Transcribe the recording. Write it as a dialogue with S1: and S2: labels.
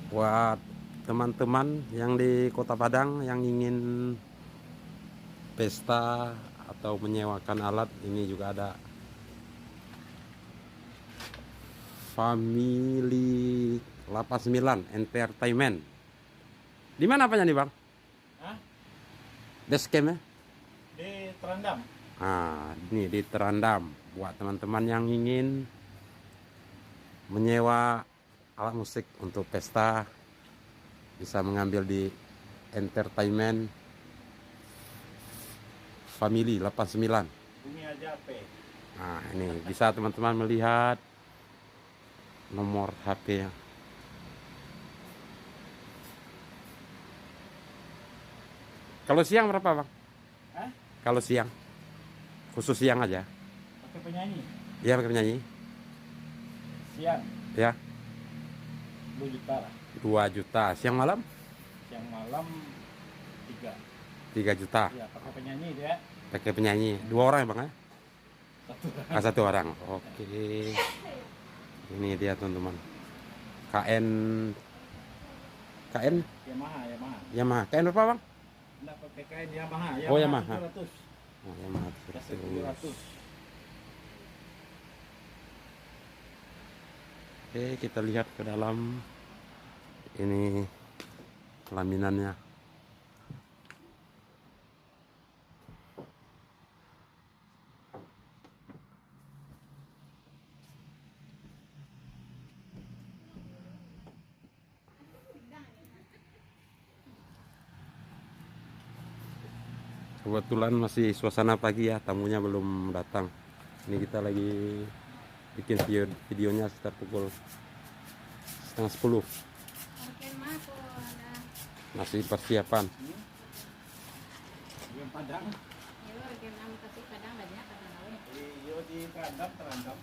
S1: Buat teman-teman yang di Kota Padang yang ingin pesta atau menyewakan alat, ini juga ada Family 89 Entertainment. Di mana apanya nih, Bang?
S2: Hah?
S1: Basecampnya?
S2: Di Terendam.
S1: Ini di Terendam. Buat teman-teman yang ingin menyewa alat musik untuk pesta, bisa mengambil di Entertainment Family 89.
S2: Bumi aja P.
S1: Nah, ini bisa teman-teman melihat nomor HP-nya. Kalau siang berapa, Bang?
S2: Hah?
S1: Kalau siang, khusus siang aja.
S2: Pakai penyanyi.
S1: Iya, pakai penyanyi.
S2: Siang
S1: Ya,
S2: 2 juta lah.
S1: 2 juta. Siang malam
S2: Siang malam 3.
S1: 3 juta.
S2: Iya, pakai penyanyi dia.
S1: Pakai penyanyi. 2 orang ya, Bang, ya?
S2: 1 orang.
S1: 1 orang. Oke. Ini dia, teman-teman. KN
S2: Yamaha.
S1: Yamaha. KN berapa, Bang?
S2: Enggak pakai kain Yamaha.
S1: Oh, Yamaha.
S2: 700.
S1: Oh, Yamaha.
S2: Kasih 700.
S1: Oke, kita lihat ke dalam. Ini laminannya. Kebetulan masih suasana pagi ya, tamunya belum datang. Ini kita lagi bikin videonya sekitar pukul setengah 10. Masih persiapan.
S2: Yang Padang. Iya, di Terendam.